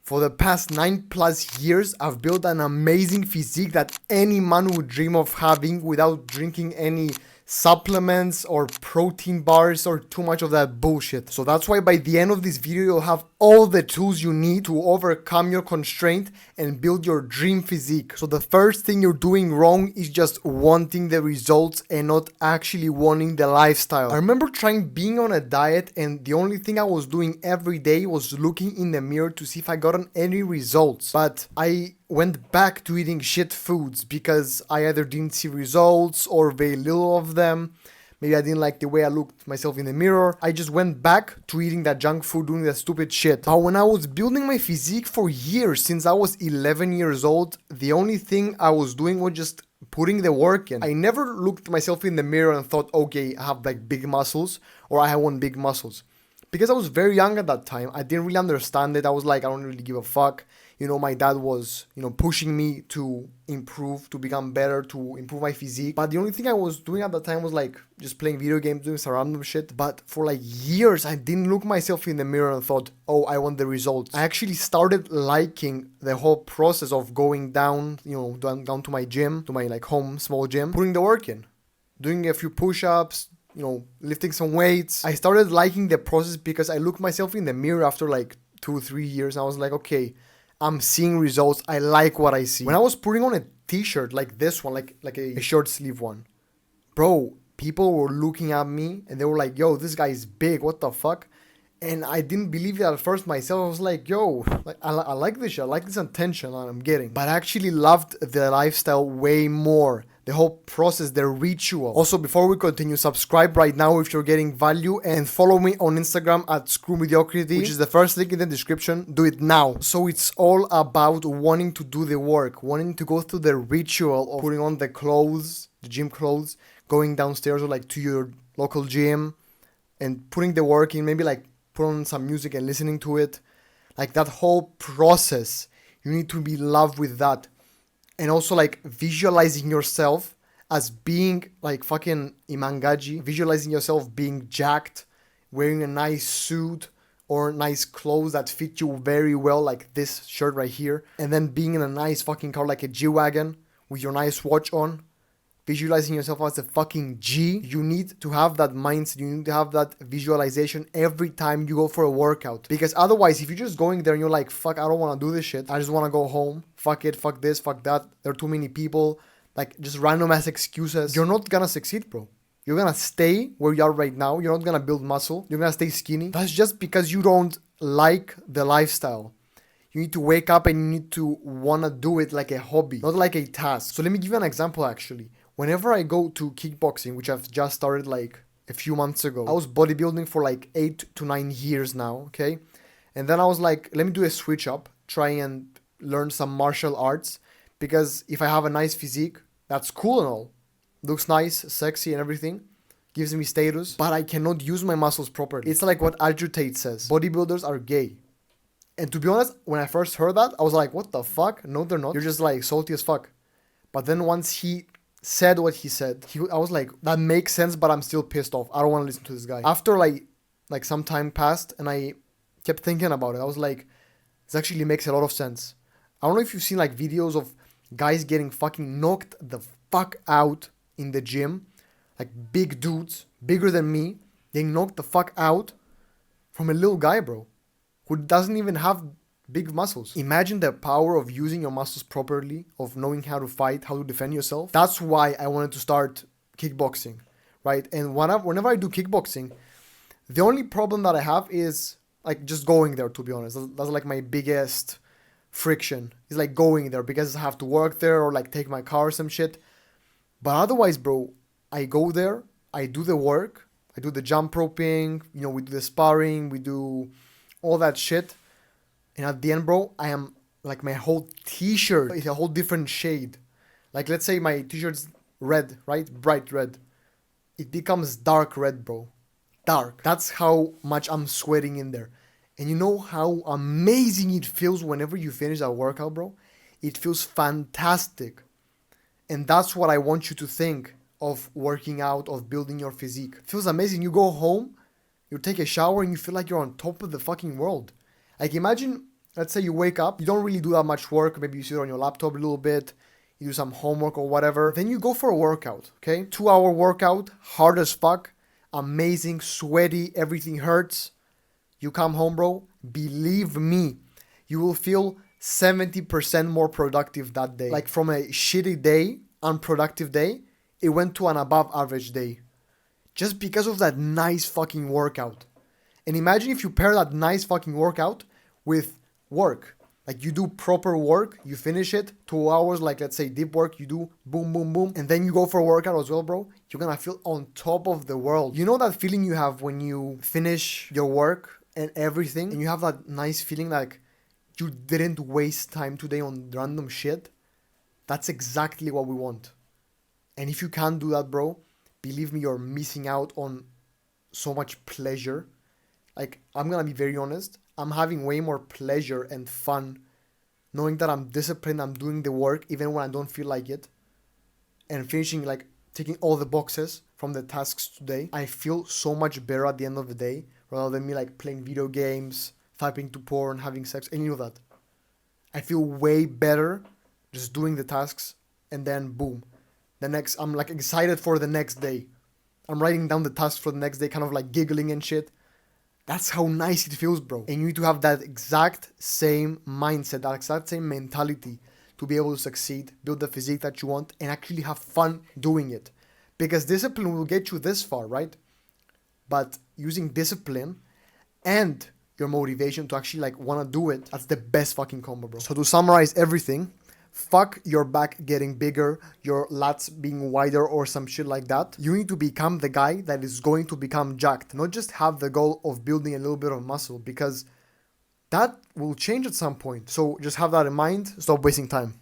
For the past 9+ years, I've built an amazing physique that any man would dream of having without drinking any supplements or protein bars or too much of that bullshit. So that's why by the end of this video, you'll have all the tools you need to overcome your constraint and build your dream physique. So the first thing you're doing wrong is just wanting the results and not actually wanting the lifestyle. I remember trying being on a diet, and the only thing I was doing every day was looking in the mirror to see if I gotten any results. But I went back to eating shit foods because I either didn't see results or very little of them. Maybe I didn't like the way I looked myself in the mirror. I just went back to eating that junk food, doing that stupid shit. But when I was building my physique for years, since I was 11 years old, the only thing I was doing was just putting the work in. I never looked myself in the mirror and thought, okay, I have like big muscles or I want big muscles. Because I was very young at that time, I didn't really understand it. I was like, I don't really give a fuck. You know, my dad was, pushing me to improve, to become better, to improve my physique. But the only thing I was doing at that time was like just playing video games, doing some random shit. But for like years, I didn't look myself in the mirror and thought, oh, I want the results. I actually started liking the whole process of going down, down to my gym, to my like home small gym, putting the work in, doing a few push-ups, lifting some weights. I started liking the process because I looked myself in the mirror after like 2-3 years and I was like, okay, I'm seeing results. I like what I see. When I was putting on a t-shirt like this one, like a short sleeve one, bro, people were looking at me and they were like, yo, this guy is big. What the fuck? And I didn't believe it at first myself. I was like, yo, I like this shit. I like this attention that I'm getting. But I actually loved the lifestyle way more. The whole process, the ritual. Also, before we continue, subscribe right now if you're getting value and follow me on Instagram at ScrewMediocrity, which is the first link in the description. Do it now. So it's all about wanting to do the work, wanting to go through the ritual of putting on the clothes, the gym clothes, going downstairs or like to your local gym and putting the work in, maybe like put on some music and listening to it. Like that whole process, you need to be in love with that. And also like visualizing yourself as being like fucking Imangaji, visualizing yourself being jacked, wearing a nice suit or nice clothes that fit you very well, like this shirt right here, and then being in a nice fucking car like a G-Wagon with your nice watch on, visualizing yourself as a fucking G. You need to have that mindset, you need to have that visualization every time you go for a workout. Because otherwise, if you're just going there and you're like, fuck, I don't want to do this shit, I just want to go home, fuck it, fuck this, fuck that, there are too many people, like just random ass excuses, you're not gonna succeed, bro. You're gonna stay where you are right now, you're not gonna build muscle, you're gonna stay skinny. That's just because you don't like the lifestyle. You need to wake up and you need to wanna do it like a hobby, not like a task. So let me give you an example actually. Whenever I go to kickboxing, which I've just started like a few months ago, I was bodybuilding for like 8 to 9 years now, okay? And then I was like, let me do a switch up, try and learn some martial arts, because if I have a nice physique, that's cool and all. Looks nice, sexy and everything, gives me status, but I cannot use my muscles properly. It's like what Andrew Tate says, bodybuilders are gay. And to be honest, when I first heard that, I was like, what the fuck? No, they're not. You're just like salty as fuck. But then once he said what he said, I was like, that makes sense, but I'm still pissed off. I don't want to listen to this guy. After like some time passed and I kept thinking about it, I was like, this actually makes a lot of sense. I don't know if you've seen like videos of guys getting fucking knocked the fuck out in the gym, like big dudes, bigger than me, getting knocked the fuck out from a little guy, bro, who doesn't even have big muscles. Imagine the power of using your muscles properly, of knowing how to fight, how to defend yourself. That's why I wanted to start kickboxing, right? And whenever I do kickboxing, the only problem that I have is like just going there, to be honest. That's like my biggest friction. It's like going there because I have to work there or like take my car or some shit. But otherwise, bro, I go there, I do the work, I do the jump roping, we do the sparring, we do all that shit. And at the end, bro, I am like my whole t-shirt is a whole different shade. Like let's say my t-shirt's red, right? Bright red. It becomes dark red, bro. Dark. That's how much I'm sweating in there. And you know how amazing it feels whenever you finish that workout, bro? It feels fantastic. And that's what I want you to think of working out, of building your physique. It feels amazing. You go home, you take a shower, and you feel like you're on top of the fucking world. Like imagine Let's say you wake up, you don't really do that much work. Maybe you sit on your laptop a little bit, you do some homework or whatever. Then you go for a workout, okay? 2-hour workout, hard as fuck, amazing, sweaty, everything hurts. You come home, bro, believe me, you will feel 70% more productive that day. Like from a shitty day, unproductive day, it went to an above average day. Just because of that nice fucking workout. And imagine if you pair that nice fucking workout with work. Like you do proper work, you finish it, 2 hours, like let's say deep work, you do boom, boom, boom, and then you go for a workout as well, bro. You're gonna feel on top of the world. You know that feeling you have when you finish your work and everything, and you have that nice feeling like you didn't waste time today on random shit? That's exactly what we want. And if you can't do that, bro, believe me, you're missing out on so much pleasure. Like, I'm gonna be very honest, I'm having way more pleasure and fun knowing that I'm disciplined, I'm doing the work even when I don't feel like it, and finishing, like, taking all the boxes from the tasks today. I feel so much better at the end of the day rather than me like playing video games, typing to porn, having sex, any of that. I feel way better just doing the tasks, and then boom, I'm like excited for the next day. I'm writing down the tasks for the next day, kind of like giggling and shit. That's how nice it feels, bro. And you need to have that exact same mindset, that exact same mentality to be able to succeed, build the physique that you want, and actually have fun doing it. Because discipline will get you this far, right? But using discipline and your motivation to actually like want to do it, that's the best fucking combo, bro. So to summarize everything, fuck your back getting bigger, your lats being wider or some shit like that. You need to become the guy that is going to become jacked, not just have the goal of building a little bit of muscle, because that will change at some point. So just have that in mind. Stop wasting time.